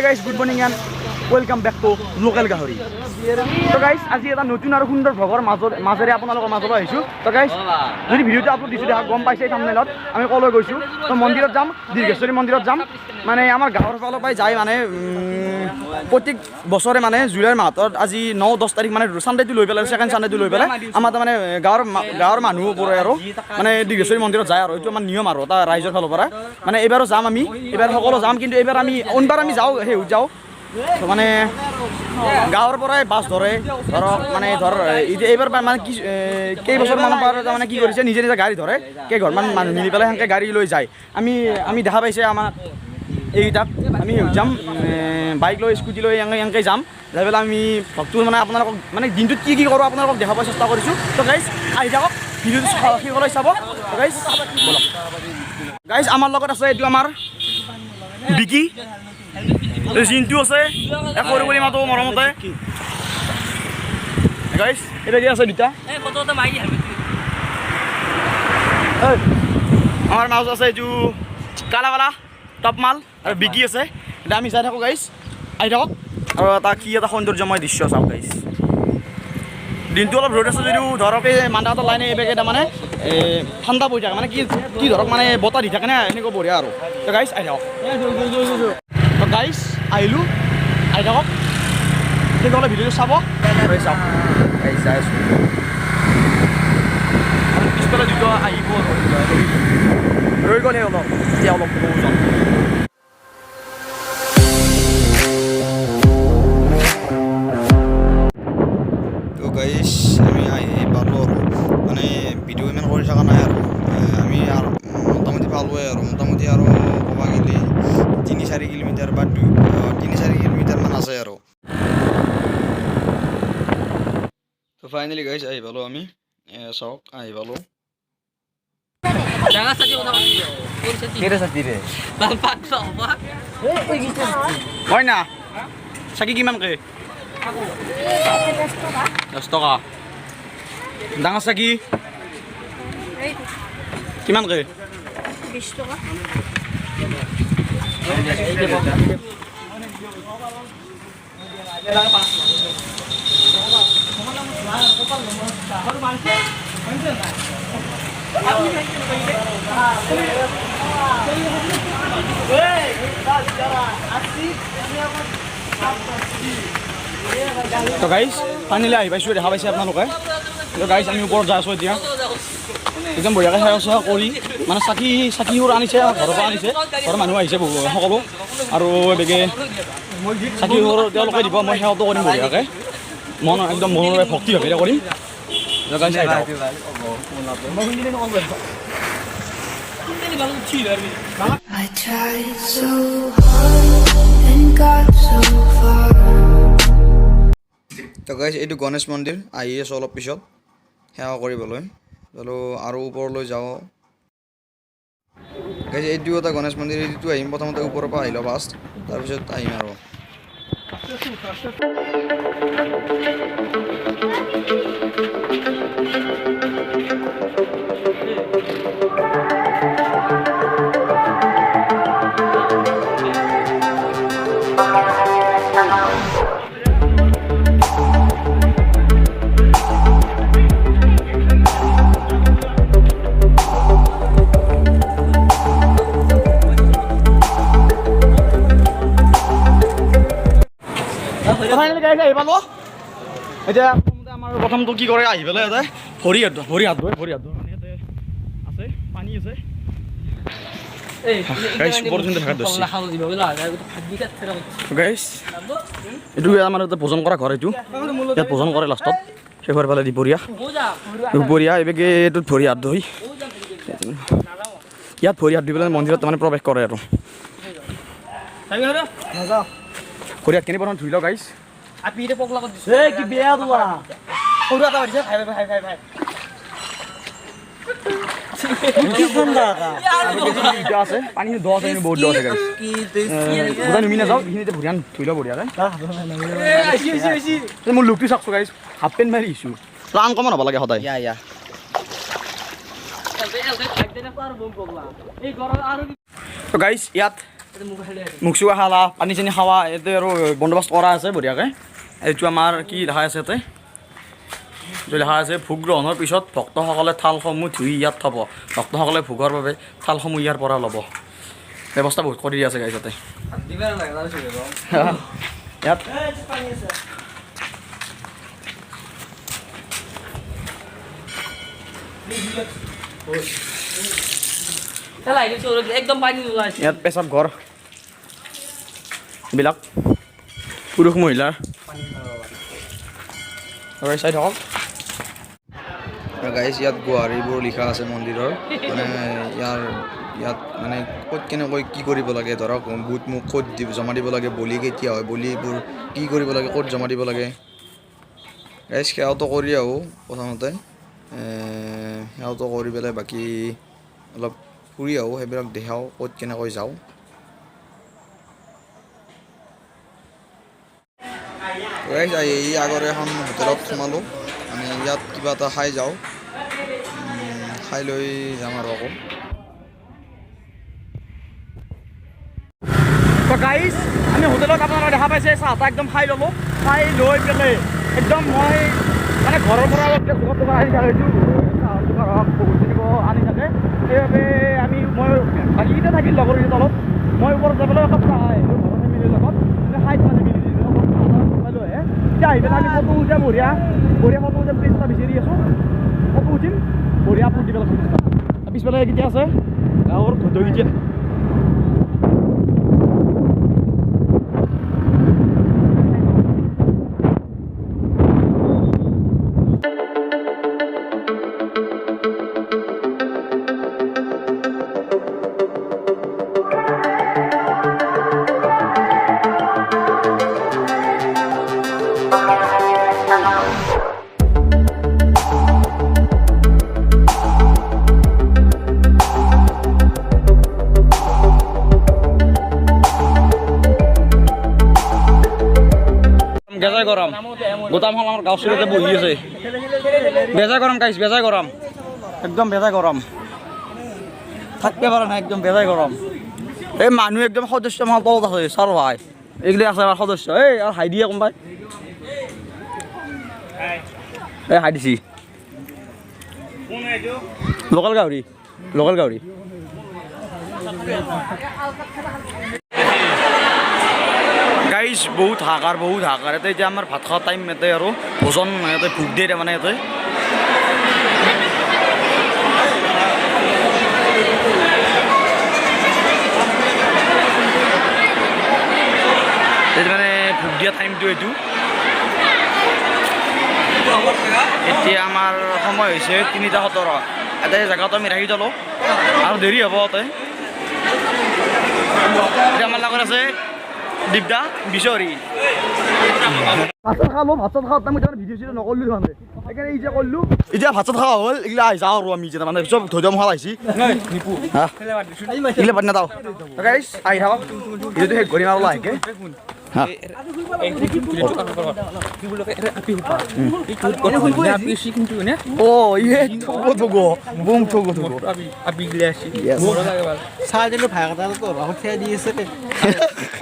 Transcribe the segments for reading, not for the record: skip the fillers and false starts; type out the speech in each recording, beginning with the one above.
guys, good morning and welcome back to local Gahori. So guys, আজি এটা নতুন আৰু সুন্দৰ ভগৰ মাজেৰে আপোনালোকৰ মাজলৈ আহিছো। তো guys, যদি ভিডিওটো আপলোড দিছো দেখা গম পাইছে থাম্বনেলত আমি কলৈ গৈছো। তো মন্দিৰত যাম, দীৰ্ঘেশ্বৰী মন্দিৰত যাম। মানে আমাৰ গাঁৱৰ ফালৰ পৰাই যায় মানে প্ৰত্যেক বছৰে মানে জুলাইৰ মাহত আজি 9-10 তাৰিখ মানে সানডেটো লৈ পেলাই সেকেন্ড সানডেটো লৈ পেলাই আমাৰ মানে গাঁৱৰ মানুহবোৰে আৰু মানে দীৰ্ঘেশ্বৰী মন্দিৰত যায় আৰু এইটো আমাৰ নিয়ম আৰু এটা ৰাইজৰ ফালৰ পৰা মানে এবাৰো যাম আমি এবাৰ সকলো যাম কিন্তু এবাৰ আমি অনবাৰ আমি যাওঁ যাওঁ মানে গাঁৱৰ পৰাই বাছ ধৰে ধৰক মানে ধৰ এইবাৰ মানে কি কেইবছৰমানৰ পৰা মানে কি কৰিছে নিজে নিজে গাড়ী ধৰে কেইঘৰমান মানুহ মিলি পেলাই সেনেকৈ গাড়ী লৈ যায় আমি দেখা পাইছে আমাৰ এইকেইটাক আমি যাম বাইক লৈ স্কুটি লৈ এনেকৈ যাম যাই পেলাই আমি ভক্তটো মানে আপোনালোকক মানে দিনটোত কি কৰোঁ আপোনালোকক দেখাব চেষ্টা কৰিছোঁ তো গাইজ আহি থাকক ভিডিঅ'টো শেষলৈ চাব তো গাইজ বলক গাইজ আমাৰ লগত আছে এইটো আমাৰ বিকি জিন্তু আছে সৰু কৰি মাতো মৰমতে গাইজ এতিয়া কি আছে দুটা আমাৰ মাজত আছে এইটো কালা টপমাল আৰু বিকি আছে এতিয়া আমি চাই থাকোঁ গাইজ আহি থাকক আৰু এটা কি এটা সৌন্দৰ্যময় দৃশ্য চাওক গাইজ দিনটো অলপ ৰ'দ আছে যদিও ধৰক এই মান্দাহঁতৰ লাইনে এইবেগে তাৰমানে ঠাণ্ডা পৰি থাকে মানে কি ধৰক মানে বতাহ দি থাকে নে এনেকুৱা বঢ়িয়া আৰু তো গাইজ আহি থাকক তো গাইজ আহিলোঁ আহি থাকক তেতিয়াহ'লে ভিডিঅ'টো চাব চাওক গাইজ যাই আছোঁ পিছফালে দুটা আহিব ৰৈ গ'লে অলপ এতিয়া অলপ যাম গাইজ আমি আহি পালোঁ আৰু মানে ভিডিঅ' ইমান কৰি থকা নাই আৰু আমি আৰু মোটামুটি পালোঁৱে আৰু মোটামুটি আৰু ক'ব গ'লে 3-4 কিলোমিটাৰ বা 3-4 কিলোমিটাৰমান আছে আৰু তো ফাইনেলি গাইজ আহি পালোঁ আমি চাওক আহি পালোঁ হয় না চাকি কিমানকৈ 10 টকা ডাঙৰ চাকি কিমানকৈ 20 টকা তো গাইজ ফাইনেলি আহি পাইছোঁ দেখা পাইছে আপোনালোকে তো গাইজ আমি ওপৰত যাই আছোঁ এতিয়া একদম বঢ়িয়াকৈ সেৱা চেৱা কৰি মানে চাকিবোৰ আনিছে ঘৰৰ পৰা আনিছে ঘৰৰ মানুহ আহিছে সকলো আৰু বেগে চাকিবোৰ তেওঁলোকে দিব মই সেৱাটো কৰিম বঢ়িয়াকৈ মন একদম মনৰে ভক্তিভাৱেৰে কৰিম I tried so hard and got so far. তো গাইজ এইটো গণেশ মন্দিৰ আহি আছোঁ অলপ পিছত সেৱা কৰিবলৈ আৰু ওপৰলৈ যাওঁ গাইজ এইটো এটা গণেশ মন্দিৰ এইটো আহিম প্ৰথমতে ওপৰৰ পৰা আহি লওঁ ফাৰ্ষ্ট তাৰপিছত আহিম আৰু ফাইনেলি গাইজ আহি পালোঁ এতিয়া আমাৰ প্ৰথমটো কি কৰে আহি পেলাই ইয়াতে ভৰি হাত ধোৱা মানে ইয়াতে আছে পানী আছে গাইজ এইটো আমাৰ এটা ভোজন কৰা ঘৰ এইটো ইয়াত ভোজন কৰে লাষ্টত শেষৰ ফালে দুপৰীয়া এইবেগে এইটোত ভৰি হাত ধুই ইয়াত ভৰি হাত ধুই পেলাই মন্দিৰত মানে প্ৰৱেশ কৰে আৰু ভৰি হাত কেনে প্ৰথম ধুই লওঁ গাইজ কি বেয়া দোৱা সৰু এটা হৈছে ভাই আছে পানী দ আছে বহুত দ আছে গাইজ গোটা নুমি নাযাওঁ এইখিনিতে ভৰি হাত ধুই লওঁ বঢ়িয়াকৈ মোৰ লুকটো চাকছোঁ গাইজ হাফ পেণ্ট মাৰি আহিছোঁ আনকমন হ'ব লাগে সদায় তো গাইজ ইয়াত মুখ চুখা খালা পানী চানী খাৱা ইয়াতে আৰু বন্দোবস্ত কৰা আছে বঢ়িয়াকৈ এইটো আমাৰ কি দেখা আছে ইয়াতে এইটো দেখা আছে ভোগ গ্ৰহণৰ পিছত ভক্তসকলে থালসমূহ ধুই ইয়াত থ'ব ভক্তসকলে ভোগৰ বাবে থালসমূহ ইয়াৰ পৰা ল'ব ব্যৱস্থা বহুত কৰি আছে গাইজ ইয়াতে ইয়াত ইয়াত পেচাব ঘৰ বিলাক পুৰুষ মহিলাৰ চাই থাকক গাইজ ইয়াত গুৱাহাটীবোৰ লিখা আছে মন্দিৰৰ মানে ইয়াত মানে ক'ত কেনেকৈ কি কৰিব লাগে ধৰক বুট মুখ ক'ত জমা দিব লাগে বলি কেতিয়া হয় বলিবোৰ কি কৰিব লাগে ক'ত জমা দিব লাগে গাইজ সেয়াওতো কৰি আহোঁ প্ৰথমতে সেয়াওতো কৰি পেলাই বাকী অলপ ফুৰি আহোঁ সেইবিলাক দেখাওঁ ক'ত কেনেকৈ যাওঁ গাইজ এই আগৰ এখন হোটেলত সোমালোঁ মানে ইয়াত কিবা এটা খাই যাওঁ খাই লৈ যাম আৰু আকৌ তো গাইজ আমি হোটেলত আপোনালোকে দেখা পাইছে চাহ তাহ একদম খাই ল'লোঁ খাই লৈ পেলাই একদম মই মানে ঘৰৰ পৰা অলপ দোকান আনি থাকোঁ চাহৰ দোকান হওক বহুত কিনিব আনি থাকে সেইবাবে মই বাকীকেইটা থাকিল লগৰকেইটা তলত মই ওপৰত যাবলৈ অলপ চাহ আহিলোঁ ঘৰৰ ফেমিলিৰ লগত খাই মানে মিলি দিলোঁ অলপ চাহ তাহ লৈ আহে এতিয়া আহি পেলাই আমি ফটো উঠিম বঢ়িয়া ফটো উঠিম প্লেচ এটা বিচাৰি আছোঁ ফটো উঠিম বঢ়িয়া আপলোড দি পেলাই পিছফালে কেতিয়া আছে গাঁৱৰ ঘটকেইটা বেজাই গৰম গোটামখন আমাৰ গাঁৱৰ চুৰতে বহি আছে বেজাই গৰম গাইছ বেজাই গৰম একদম বেজাই গৰম থাকিব পৰা নাই একদম বেজাই গৰম এই মানুহ একদম সদস্য আমাৰ তলত আছে চাৰ ভাই এইগিলা আছে আমাৰ সদস্য এই আৰু হাই দিয়ে কোনোবাই এই হাই দিছি লোকেল গাহৰি গাইজ বহুত হাকাৰ ইয়াতে এতিয়া আমাৰ ভাত খোৱা টাইম ইয়াতে আৰু ভোজন ইয়াতে ভোগ দিয়ে তাৰমানে ইয়াতে মানে ভোগ দিয়া টাইমটো এইটো এতিয়া আমাৰ সময় হৈছে 3:17 ইয়াতে জেগাটো আমি ৰাখি থলোঁ আৰু দেৰি হ'ব ইয়াতে এতিয়া আমাৰ লগত আছে দীপদা বিচৰি ভাত খালোঁ ভাত খাওঁ মই ভিডিঅ' চিডিঅ' নকৰিলোঁ মানে সেইকাৰণে এই যে কৰিলোঁ এতিয়া ভাত খাওয়া হ'ল এইগিলা আহি যাওঁ আৰু আমি যে মানে চব ধৈৰ্য মহাল আহিছি এইগিলা পাতি নাযাওঁ গাইজ আহি থাকক ভিডিঅ'টো শেষ কৰিম আৰু লাহেকৈ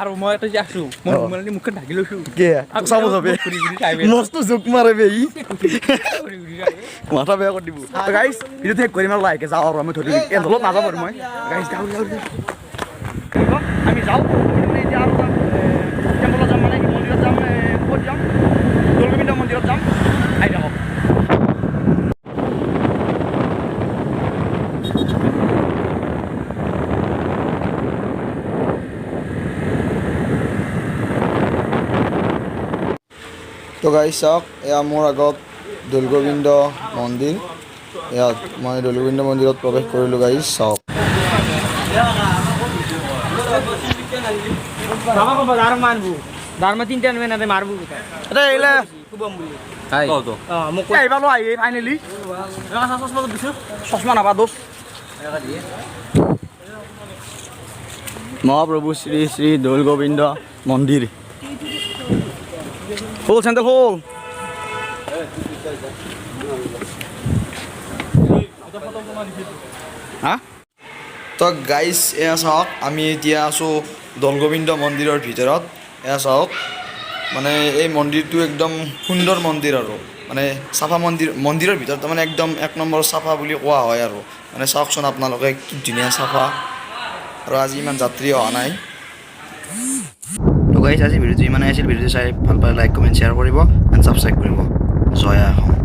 আৰু মই এটা যে আছো মই মুখখন ঢাকি লৈছো মস্ত জোক মাৰে বে ই মাথা বেয়া কৰি দিব গাইজ ভিডিঅ'টো শেষ কৰিম আৰু লাহেকৈ যাওঁ আৰু আমি ধৰি এণ্ডলত নাযাওঁ আৰু মই গাইজ যাওঁ আমি যাওঁ এতিয়া আৰু টেম্পলত যাম মানে মন্দিৰত যাম ক'ত যাম দৌলগোবিন্দ মন্দিৰত যাম আহি থাকক তো গাইজ চাওক এয়া মোৰ আগত দৌলগোবিন্দ মন্দিৰ ইয়াত মই দৌলগোবিন্দ মন্দিৰত প্ৰৱেশ কৰিলোঁ গাইজ চাওক চশমা নাপা দোষ মহাপ্ৰভু শ্ৰী শ্ৰী দৌলগোবিন্দ মন্দিৰ খোল চেণ্ডেল খোল হা তো গাইজ এয়া চাওক আমি এতিয়া আছোঁ দৌলগোবিন্দ মন্দিৰৰ ভিতৰত এয়া চাওক মানে এই মন্দিৰটো একদম সুন্দৰ মন্দিৰ আৰু মানে চাফা মন্দিৰৰ ভিতৰত তাৰমানে একদম 1 নম্বৰ চাফা বুলি কোৱা হয় আৰু মানে চাওকচোন আপোনালোকে কি ধুনীয়া চাফা আৰু আজি ইমান যাত্ৰী অহা নাই তো গাইজ আজি ভিডিঅ'টো ইমানেই আছিল ভিডিঅ'টো চাই ভাল পালে লাইক কমেণ্ট শ্বেয়াৰ কৰিব এণ্ড ছাবস্ক্ৰাইব কৰিব জয় আহোম